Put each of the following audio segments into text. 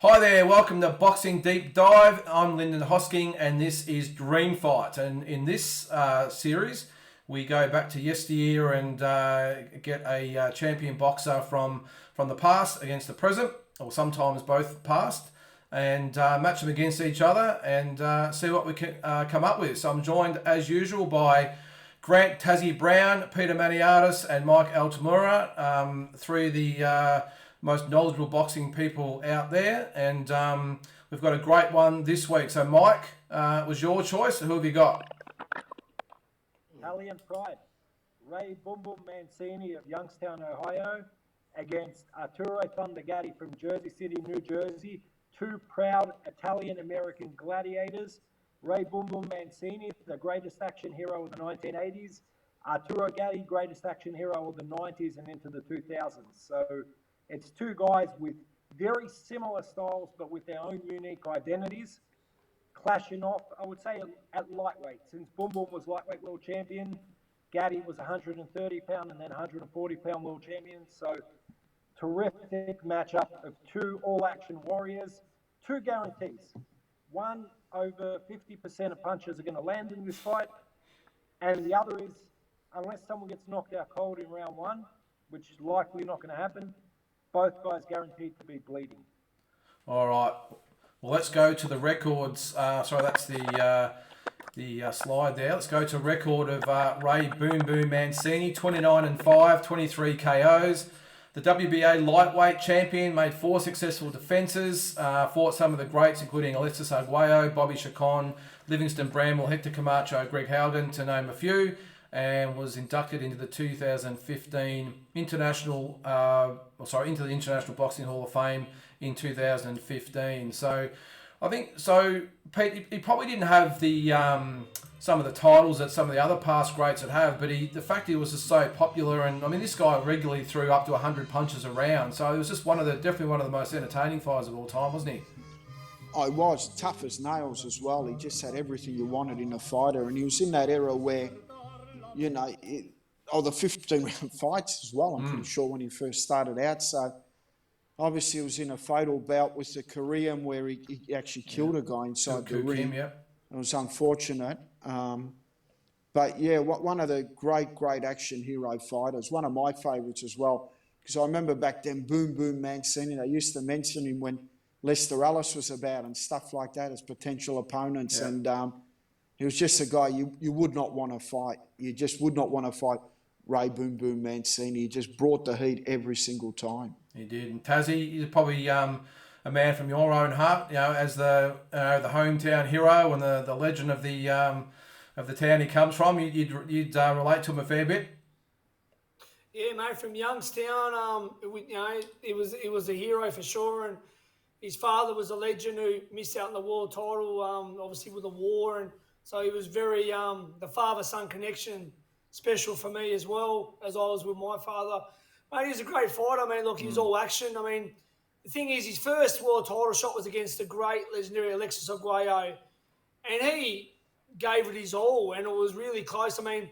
Hi there, welcome to Boxing Deep Dive. I'm Lyndon Hosking and this is Dream Fight. And in this series, we go back to yesteryear and get a champion boxer from the past against the present, or sometimes both past, and match them against each other and see what we can come up with. So I'm joined as usual by Grant Tassie Brown, Peter Maniatis and Mike Altamura, three of the most knowledgeable boxing people out there, and we've got a great one this week. So Mike, it was your choice. Who have you got? Italian Pride, Ray Boom Boom Mancini of Youngstown, Ohio, against Arturo Thunder Gatti from Jersey City, New Jersey. Two proud Italian-American gladiators. Ray Boom Boom Mancini, the greatest action hero of the 1980s. Arturo Gatti, greatest action hero of the 90s and into the 2000s. So it's two guys with very similar styles, but with their own unique identities, clashing off, I would say, at lightweight. Since Boom Boom was lightweight world champion, Gatti was 130-pound and then 140-pound world champion. So terrific matchup of two all-action warriors. Two guarantees. One, over 50% of punches are going to land in this fight. And the other is, unless someone gets knocked out cold in round one, which is likely not going to happen, both guys guaranteed to be bleeding. All right. Well, let's go to the records. Sorry, that's the slide there. Let's go to record of Ray Boom Boom Mancini, 29-5, 23 KOs. The WBA lightweight champion, made 4 successful defences, fought some of the greats including Alexis Arguello, Bobby Chacon, Livingston Bramwell, Hector Camacho, Greg Haugen, to name a few, and was inducted into the 2015 into the International Boxing Hall of Fame in 2015. So I think, Pete, he probably didn't have the some of the titles that some of the other past greats would have, but the fact he was just so popular, and I mean, this guy regularly threw up to 100 punches a round, so it was just definitely one of the most entertaining fighters of all time, wasn't he? Oh, he was tough as nails as well. He just had everything you wanted in a fighter, and he was in that era where, you know, the 15-round fights as well, I'm pretty sure, when he first started out. So obviously it was in a fatal bout with the Korean where he actually killed a guy inside the ring. It was unfortunate. But yeah, one of the great action hero fighters, one of my favourites as well, because I remember back then, Boom Boom Mancini, they used to mention him when Lester Ellis was about and stuff like that as potential opponents. And he was just a guy you would not want to fight. You just would not want to fight Ray Boom Boom Mancini. He just brought the heat every single time. He did. And Tassie, he's probably a man from your own heart, as the hometown hero and the legend of the town he comes from. You'd relate to him a fair bit. Yeah, mate, from Youngstown, he was a hero for sure, and his father was a legend who missed out on the world title, obviously with the war, and so he was very the father-son connection special for me as well, as I was with my father. Mate, he was a great fighter. I mean, look, he was all action. I mean, the thing is, his first world title shot was against the great legendary Alexis Arguello, and he gave it his all, and it was really close. I mean,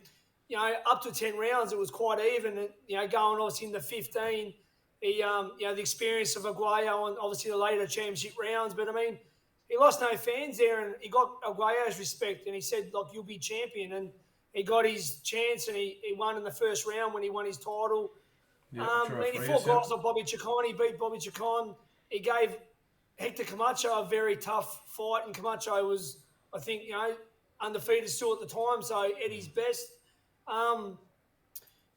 up to 10 rounds, it was quite even. And, going obviously into 15, the experience of Arguello and obviously the later championship rounds. But I mean, he lost no fans there, and he got Arguello's respect, and he said, "Look, you'll be champion." And he got his chance, and he won in the first round when he won his title. He fought guys like Bobby Chacon. He beat Bobby Chacon. He gave Hector Camacho a very tough fight, and Camacho was, I think, undefeated still at the time, so at his best.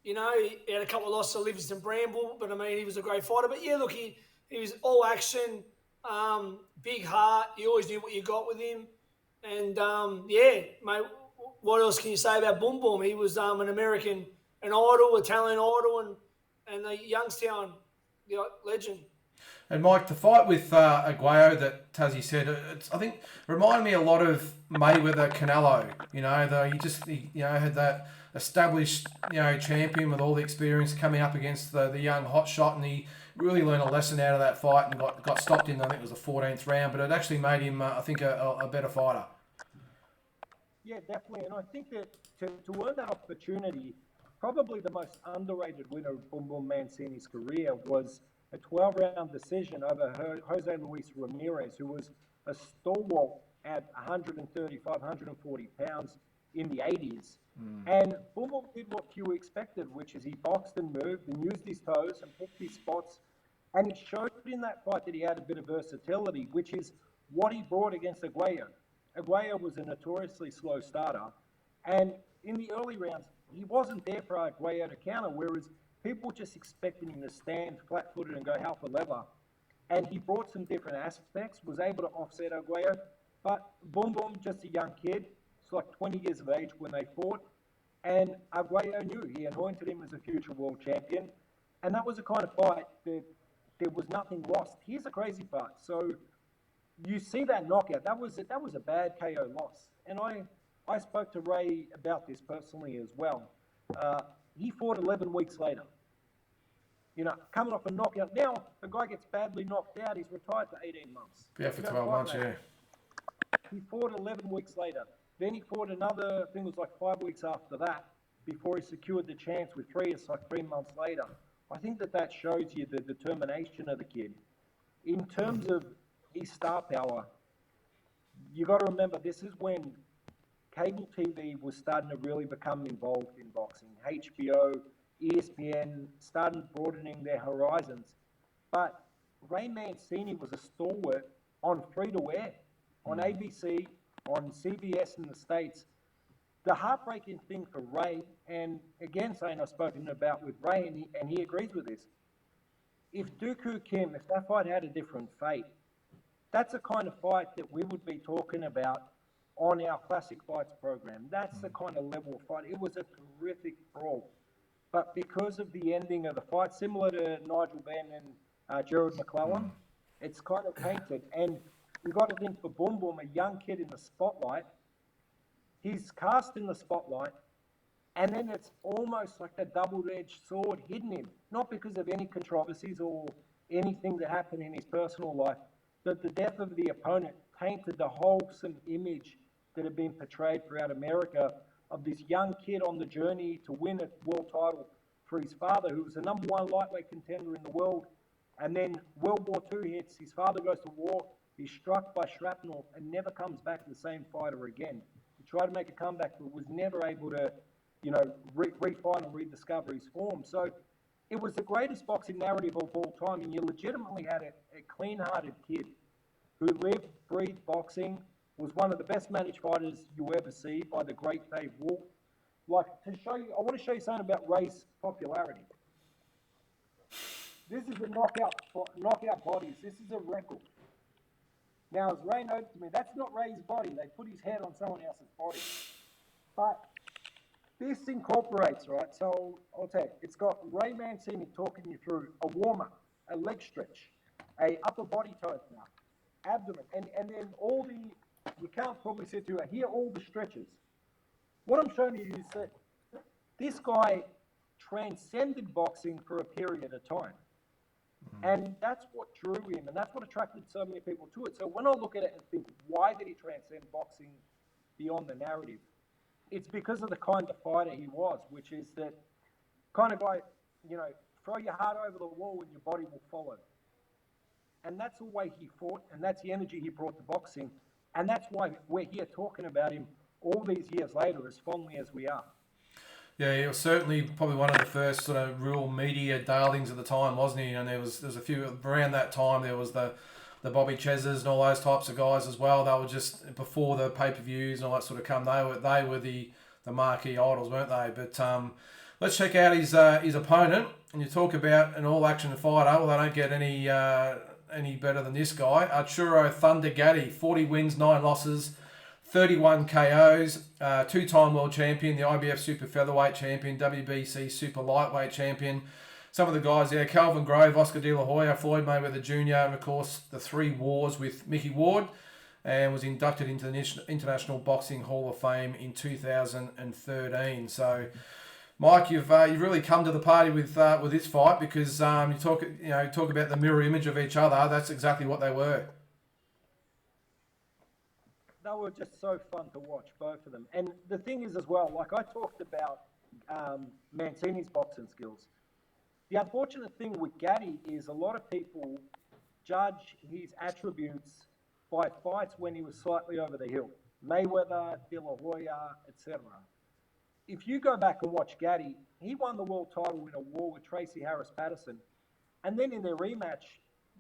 He had a couple of losses to Livingston Bramwell, but I mean, he was a great fighter. But yeah, look, he was all action, big heart. You always knew what you got with him. And mate, what else can you say about Boom Boom? He was an American, an idol, Italian idol, and a Youngstown legend. And Mike, the fight with Arguello that Tassie said, I think reminded me a lot of Mayweather Canelo. He had that established champion with all the experience coming up against the young hot shot, and he really learned a lesson out of that fight and got stopped in, I think it was the 14th round, but it actually made him, I think, a better fighter. Yeah, definitely. And I think that to earn that opportunity, probably the most underrated winner of Boom Boom Mancini's career was a 12-round decision over Jose Luis Ramirez, who was a stalwart at 135, 140 pounds in the 80s. And Boom Boom did what few expected, which is he boxed and moved and used his toes and picked his spots. And it showed in that fight that he had a bit of versatility, which is what he brought against Aguayo. Aguayo was a notoriously slow starter. And in the early rounds, he wasn't there for Aguayo to counter, whereas people just expected him to stand flat-footed and go hell for leather. And he brought some different aspects, was able to offset Aguayo. But Boom Boom, just a young kid, it's like 20 years of age when they fought. And Aguayo knew he anointed him as a future world champion. And that was the kind of fight that there was nothing lost. Here's the crazy part. So you see that knockout. That was a bad KO loss. And I spoke to Ray about this personally as well. He fought 11 weeks later. You know, coming off a knockout. Now, the guy gets badly knocked out. He's retired for 18 months. Yeah, for 12 months, yeah. He fought 11 weeks later. Then he fought another, I think it was like 5 weeks after that, before he secured the chance with three. It's like 3 months later. I think that shows you the determination of the kid. In terms of his star power, you got to remember, this is when cable TV was starting to really become involved in boxing. HBO, ESPN started broadening their horizons. But Ray Mancini was a stalwart on free-to-air, on ABC, on CBS in the States. The heartbreaking thing for Ray, and again, something I've spoken about with Ray, and he agrees with this, if Dooku Kim, if that fight had a different fate, that's the kind of fight that we would be talking about on our Classic Fights program. That's the kind of level of fight. It was a terrific brawl. But because of the ending of the fight, similar to Nigel Benn and Gerald McClellan, it's kind of tainted. And you've got to think for Boom Boom, a young kid in the spotlight, he's cast in the spotlight, and then it's almost like a double-edged sword hitting him, not because of any controversies or anything that happened in his personal life, but the death of the opponent tainted the wholesome image that had been portrayed throughout America of this young kid on the journey to win a world title for his father, who was the #1 lightweight contender in the world. And then World War II hits, his father goes to war, he's struck by shrapnel and never comes back the same fighter again. He tried to make a comeback, but was never able to, you know, refine and rediscover his form. So it was the greatest boxing narrative of all time, and you legitimately had a clean-hearted kid who lived, breathed boxing, was one of the best managed fighters you ever see by the great Dave Wolf. Like, to show you, I want to show you something about Ray's popularity. This is the knockout bodies. This is a record. Now, as Ray noted to me, that's not Ray's body. They put his head on someone else's body. But this incorporates, right? So I'll tell you, it's got Ray Mancini talking you through a warm-up, a leg stretch, a upper body opener, abdomen, and then all the, you can't probably sit through here, all the stretches. What I'm showing you is that this guy transcended boxing for a period of time. And that's what drew him, and that's what attracted so many people to it. So when I look at it and think, why did he transcend boxing beyond the narrative? It's because of the kind of fighter he was, which is that kind of guy, you know, throw your heart over the wall and your body will follow. And that's the way he fought, and that's the energy he brought to boxing. And that's why we're here talking about him all these years later as fondly as we are. Yeah, he was certainly probably one of the first sort of real media darlings at the time, wasn't he? And there's a few around that time. There was the Bobby Chezzers and all those types of guys as well. They were just before the pay-per-views and all that sort of come. They were the marquee idols, weren't they? But let's check out his opponent. And you talk about an all-action fighter. Well, they don't get any better than this guy. Arturo Thunder Gatti, 40 wins, 9 losses. 31 KOs, two-time world champion, the IBF Super Featherweight champion, WBC Super Lightweight champion. Some of the guys there, Calvin Grove, Oscar De La Hoya, Floyd Mayweather Jr., and of course the 3 wars with Mickey Ward, and was inducted into the International Boxing Hall of Fame in 2013. So, Mike, you've really come to the party with this fight because you talk about the mirror image of each other. That's exactly what they were. They were just so fun to watch, both of them. And the thing is as well, like I talked about Mancini's boxing skills. The unfortunate thing with Gatti is a lot of people judge his attributes by fights when he was slightly over the hill. Mayweather, De La Hoya, etc. If you go back and watch Gatti, he won the world title in a war with Tracy Harris Patterson, and then in their rematch,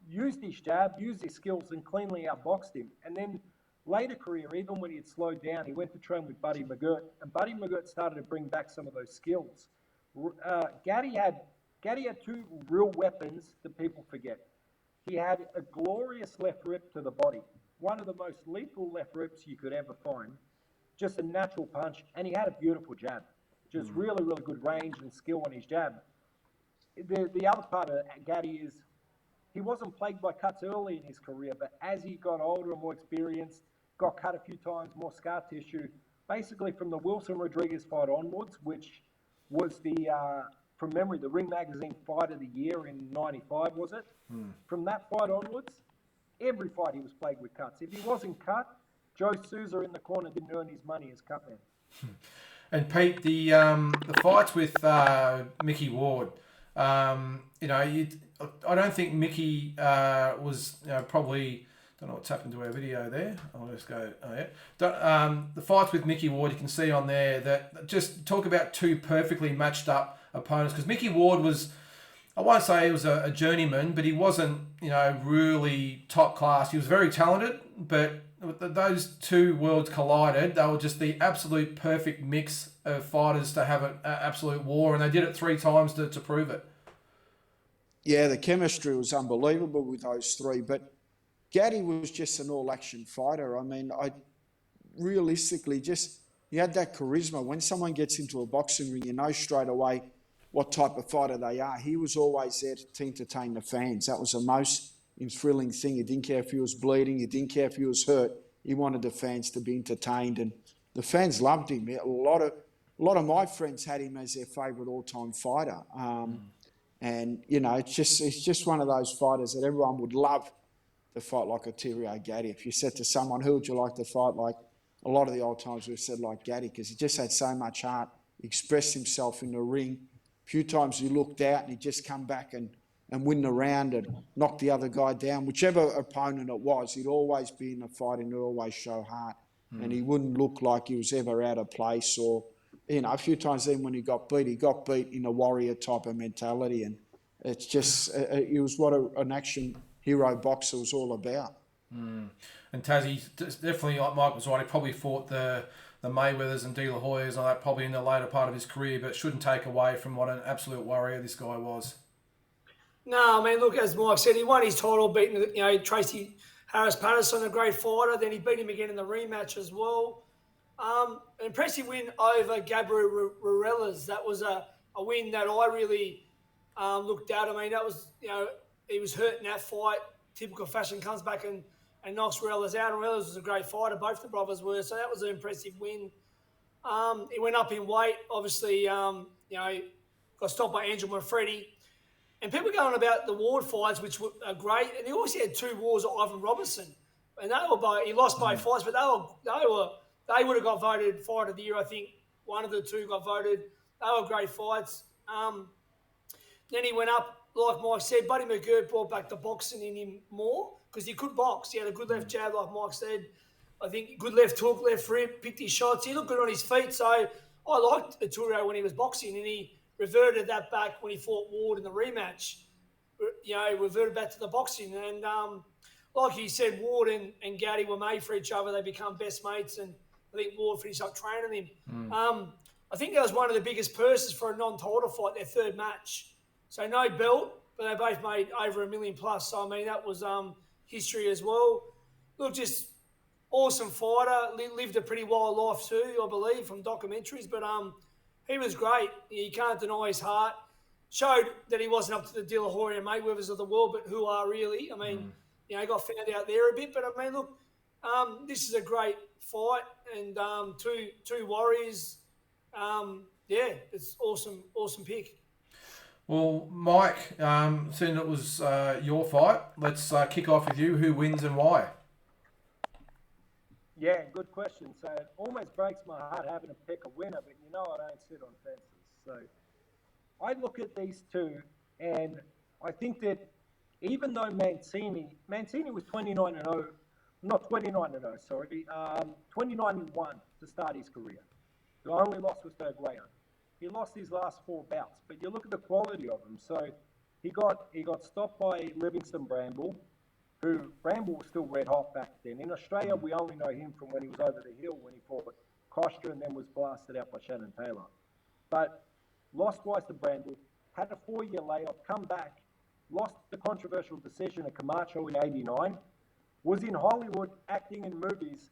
used his jab, used his skills, and cleanly outboxed him. And then later career, even when he had slowed down, he went to train with Buddy McGirt, and Buddy McGirt started to bring back some of those skills. Gatti had two real weapons that people forget. He had a glorious left rip to the body, one of the most lethal left rips you could ever find, just a natural punch, and he had a beautiful jab, just really, really good range and skill on his jab. The other part of Gatti is he wasn't plagued by cuts early in his career, but as he got older and more experienced, got cut a few times, more scar tissue, basically from the Wilson Rodriguez fight onwards, which was from memory, the Ring Magazine Fight of the Year in '95, was it? From that fight onwards, every fight he was plagued with cuts. If he wasn't cut, Joe Souza in the corner didn't earn his money as cut man. And Pete, the fights with Mickey Ward, I don't think Mickey was probably. Don't know what's happened to our video there. I'll just go. Oh yeah. The fights with Mickey Ward, you can see on there that just talk about two perfectly matched up opponents. Because Mickey Ward was, I won't say he was a journeyman, but he wasn't really top class. He was very talented, but those two worlds collided. They were just the absolute perfect mix of fighters to have an absolute war, and they did it 3 times to prove it. Yeah, the chemistry was unbelievable with those three, but Gatti was just an all-action fighter. I mean, realistically he had that charisma. When someone gets into a boxing ring, you know straight away what type of fighter they are. He was always there to entertain the fans. That was the most thrilling thing. He didn't care if he was bleeding. He didn't care if he was hurt. He wanted the fans to be entertained, and the fans loved him. A lot of my friends had him as their favourite all-time fighter. And it's just one of those fighters that everyone would love to fight like Arturo Gatti. If you said to someone, who would you like to fight like? A lot of the old times we've said like Gatti, because he just had so much heart. He expressed himself in the ring. A few times he looked out and he'd just come back and win the round and knock the other guy down. Whichever opponent it was, he'd always be in the fight and he'd always show heart. And he wouldn't look like he was ever out of place, or, a few times then when he got beat in a warrior type of mentality. And it's just, it was what an action hero boxer was all about. And Tassie, definitely, like Mike was right, he probably fought the Mayweathers and De La Hoyas and that probably in the later part of his career, but it shouldn't take away from what an absolute warrior this guy was. No, I mean, look, as Mike said, he won his title, beating Tracy Harris Patterson, a great fighter. Then he beat him again in the rematch as well. An impressive win over Gabriel Ruelas. That was a win that I really looked at. I mean, that was, he was hurt in that fight. Typical fashion, comes back and knocks Ruelas out. And Ruelas was a great fighter. Both the brothers were. So that was an impressive win. He went up in weight. Obviously, got stopped by Angel Manfredi. And people going about the Ward fights, which were great. And he also had 2 wars with Ivan Robertson. And he lost both fights, but they would have got voted Fight of the Year. I think one of the 2 got voted. They were great fights. Then he went up, like Mike said, Buddy McGirt brought back the boxing in him more because he could box. He had a good left jab, like Mike said. I think good left hook, left rib, picked his shots. He looked good on his feet. So I liked Arturo when he was boxing, and he reverted that back when he fought Ward in the rematch. Reverted back to the boxing. And like he said, Ward and Gatti were made for each other. They become best mates, and I think Ward finished up training him. I think that was one of the biggest purses for a non-title fight, their 3rd match. So no belt, but they both made over $1 million plus. So, I mean, that was history as well. Look, just awesome fighter. Lived a pretty wild life too, I believe, from documentaries. But he was great. You can't deny his heart. Showed that he wasn't up to the De La Hoya and Mayweathers of the world, but who are really. I mean, he got found out there a bit. But, I mean, look, this is a great fight. And two warriors. It's awesome pick. Well, Mike, seeing it was your fight, let's kick off with you. Who wins and why? Yeah, good question. So it almost breaks my heart having to pick a winner, but I don't sit on fences. So I look at these two And I think that even though Mancini was 29-0, not 29-0, sorry, 29-1 to start his career. The only loss was to Aguayo. He lost his last 4 bouts, but you look at the quality of him. So he got stopped by Livingston Bramble, who Bramble was still red hot back then. In Australia, we only know him from when he was over the hill when he fought Costa and then was blasted out by Shannon Taylor. But lost twice to Bramble, had a 4-year layoff, come back, lost the controversial decision at Camacho in '89, was in Hollywood acting in movies,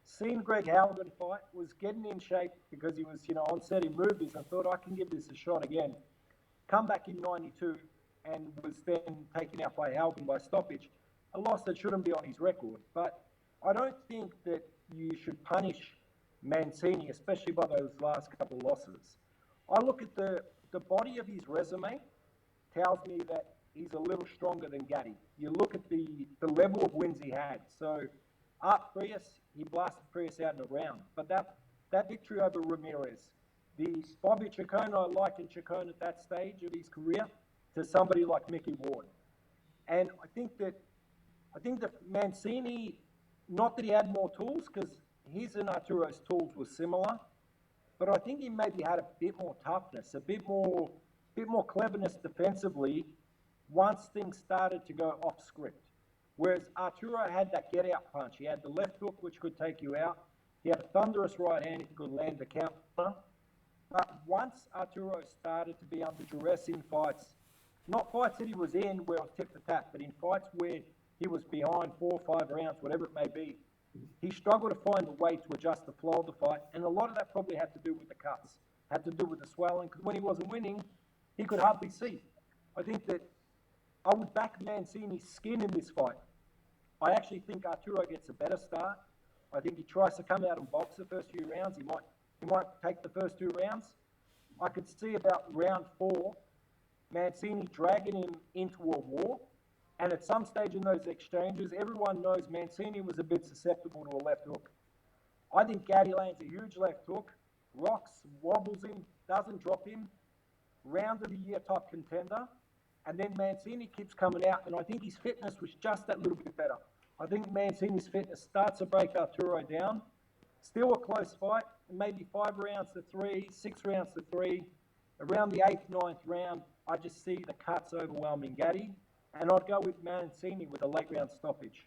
seen Greg Howland fight, was getting in shape because he was, on set in movies and thought, I can give this a shot again. Come back in '92 and was then taken out by Howland by stoppage. A loss that shouldn't be on his record. But I don't think that you should punish Mancini, especially by those last couple of losses. I look at the body of his resume, tells me that he's a little stronger than Gatti. You look at the level of wins he had. So Art Frias, he blasted Frias out in a round. But that victory over Ramirez, the Bobby Ciccone, I likened Ciccone at that stage of his career to somebody like Mickey Ward. And I think that Mancini, not that he had more tools, because his and Arturo's tools were similar, but I think he maybe had a bit more toughness, a bit more cleverness defensively once things started to go off script. Whereas Arturo had that get-out punch. He had the left hook, which could take you out. He had a thunderous right hand, he could land the counter. But once Arturo started to be under duress in fights, not fights that he was in where it was tip-for-tap, but in fights where he was behind 4 or 5 rounds, whatever it may be, he struggled to find a way to adjust the flow of the fight, and a lot of that probably had to do with the cuts, had to do with the swelling, because when he wasn't winning, he could hardly see. I think that I would back Mancini's skin in this fight. I actually think Arturo gets a better start. I think he tries to come out and box the first few rounds. He might take the first 2 rounds. I could see about round 4, Mancini dragging him into a war. And at some stage in those exchanges, everyone knows Mancini was a bit susceptible to a left hook. I think Gatti lands a huge left hook, rocks, wobbles him, doesn't drop him, round of the year type contender. And then Mancini keeps coming out, and I think his fitness was just that little bit better. I think Mancini's fitness starts to break Arturo down. Still a close fight, maybe 5 rounds to 3, 6 rounds to 3. Around the 8th, 9th round, I just see the cuts overwhelming Gatti. And I'd go with Mancini with a late round stoppage.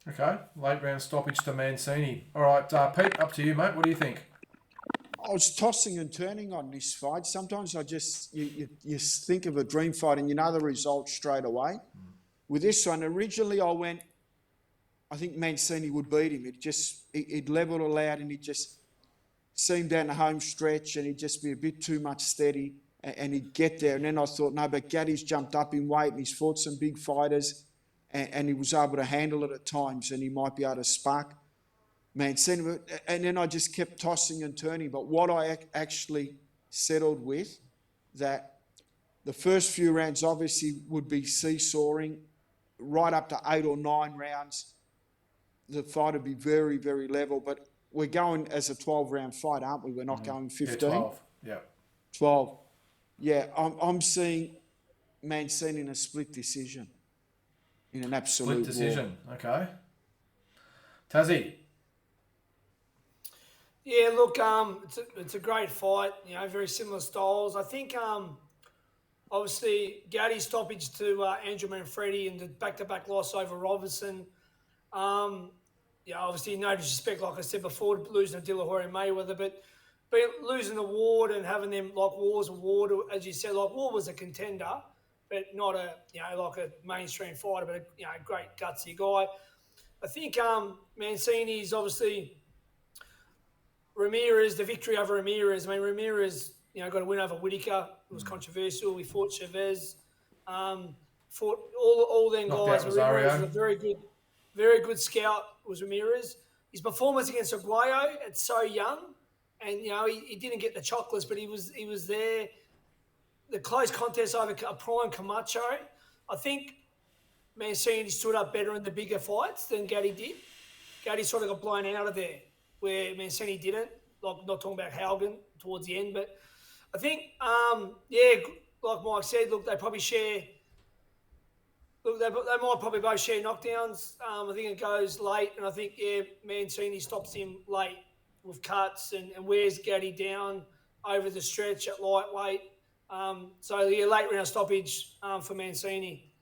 Okay, late round stoppage to Mancini. All right, Pete, up to you, mate. What do you think? I was tossing and turning on this fight. Sometimes you think of a dream fight and you know the result straight away. With this one, originally I think Mancini would beat him. He'd level it out and he'd just seem down the home stretch and he'd just be a bit too much steady and he'd get there. And then I thought, no, but Gatti's jumped up in weight and he's fought some big fighters and he was able to handle it at times and he might be able to spark Mancini. And then I just kept tossing and turning. But what I actually settled with, that the first few rounds obviously would be seesawing, right up to 8 or 9 rounds. The fight would be very, very level. But we're going as a 12-round fight, aren't we? We're not going 15. Yeah, 12. Yeah. 12. Yeah, I'm seeing Mancini in a split decision. In an absolute Split decision. war. Okay. Tassie. Yeah, look, it's a great fight. Very similar styles. I think, obviously, Gatti's stoppage to Andrew Manfredi and the back-to-back loss over Robertson. Obviously, no disrespect, like I said before, losing to De La Hoya and Mayweather, but losing to Ward and having them like Wars and Ward, as you said, like Ward was a contender, but not like a mainstream fighter, but a great gutsy guy. I think Mancini's obviously Ramirez, the victory over Ramirez. I mean, Ramirez, got a win over Whittaker. It was controversial. We fought Chavez. Fought all them guys. Ramirez was a very good scout. Was Ramirez. His performance against Aguayo at so young, and he didn't get the chocolates, but he was there. The close contest over a prime Camacho. I think Mancini stood up better in the bigger fights than Gatti did. Gatti sort of got blown out of there, where Mancini didn't. Like, not talking about Haugen towards the end, but I think, like Mike said, look, they probably share. Look, they might probably both share knockdowns. I think it goes late, and I think Mancini stops him late with cuts and wears Gatti down over the stretch at lightweight. So late round stoppage for Mancini.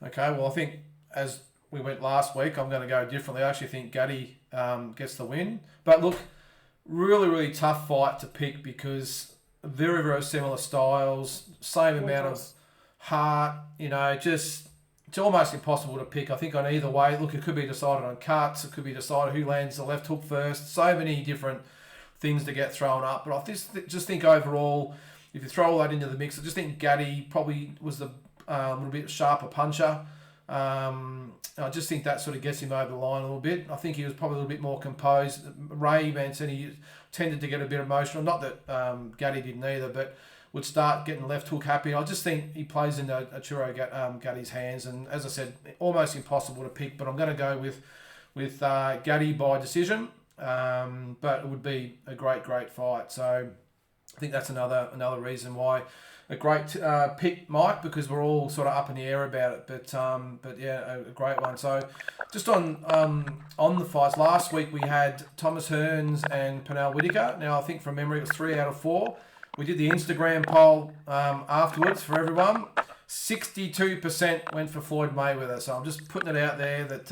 Okay, well, I think as we went last week, I'm going to go differently. I actually think Gatti gets the win. But look, really, really tough fight to pick because very, very similar styles, same amount of heart, just it's almost impossible to pick. I think on either way, look, it could be decided on cuts, it could be decided who lands the left hook first. So many different things to get thrown up. But I just think overall, if you throw all that into the mix, I just think Gatti probably was the little bit sharper puncher. I just think that sort of gets him over the line a little bit. I think he was probably a little bit more composed. Ray Mancini tended to get a bit emotional. Not that Gatti didn't either, but would start getting left hook happy. I just think he plays into Arturo Gatti's hands. And as I said, almost impossible to pick, but I'm going to go with Gatti by decision. But it would be a great fight. So I think that's another reason why a great pick, Mike, because we're all sort of up in the air about it. But yeah, a great one. So just on the fights, last week we had Thomas Hearns and Pernell Whitaker. Now I think from memory it was 3 out of 4. We did the Instagram poll afterwards for everyone. 62% went for Floyd Mayweather. So I'm just putting it out there that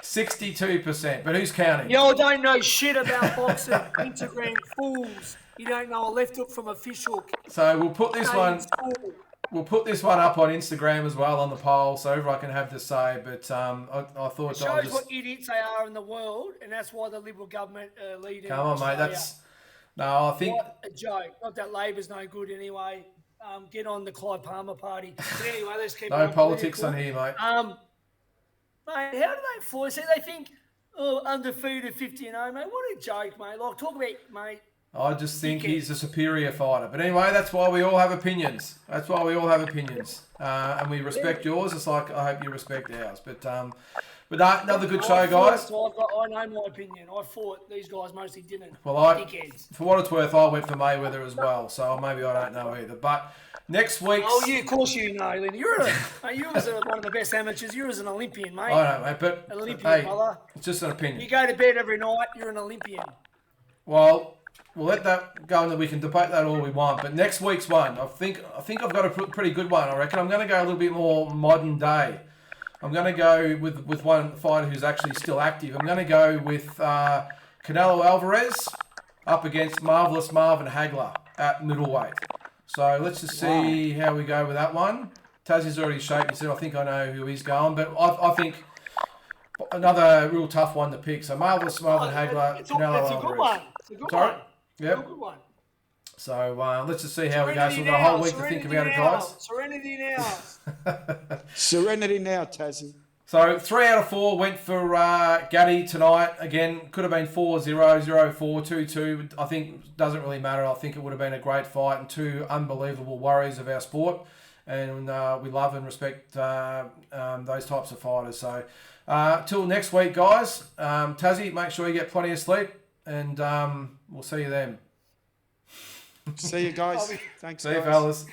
62%. But who's counting? Y'all don't know shit about boxing. Instagram fools. You don't know a left hook from a fish hook. So we'll put this one. We'll put this one up on Instagram as well on the poll, so everyone can have to say. But I thought it shows what idiots they are in the world, and that's why the Liberal government leading. Come on, mate. I think what a joke. Not that Labor's no good anyway. Get on the Clive Palmer party. But anyway, let's keep no politics on here, mate. Mate, how do they fly? See, they think, undefeated 50-0, mate. What a joke, mate. Like, talk about, mate. I just think he's a superior fighter. But anyway, that's why we all have opinions. And we respect yours. It's like I hope you respect ours. But another good show, guys. I know my opinion. I fought. These guys mostly didn't. Well, for what it's worth, I went for Mayweather as well. So maybe I don't know either. But next week's... Oh, yeah, of course you know, Lenny. You was one of the best amateurs. You was an Olympian, mate. I know, mate. But an Olympian, brother. It's just an opinion. You go to bed every night, you're an Olympian. Well... We'll let that go and we can debate that all we want. But next week's one, I think I've got a pretty good one, I reckon. I'm going to go a little bit more modern day. I'm going to go with one fighter who's actually still active. I'm going to go with Canelo Alvarez up against Marvelous Marvin Hagler at middleweight. So let's just see how we go with that one. Tassie's already shaken. He said, I think I know who he's going. But I think another real tough one to pick. So Marvelous Marvin Hagler, Canelo Alvarez. It's a good one. It's a good one. Yep. Good one. So let's just see how we go. So we've got a whole week to think about it, guys. Serenity now. Serenity now, Tassie. So 3 out of 4 went for Gatti tonight. Again, could have been 4-0, 0-4, 2-2. I think doesn't really matter. I think it would have been a great fight and two unbelievable warriors of our sport. And we love and respect those types of fighters. So till next week, guys. Tassie, make sure you get plenty of sleep. And we'll see you then. See you guys. Thanks, See you, guys. fellas.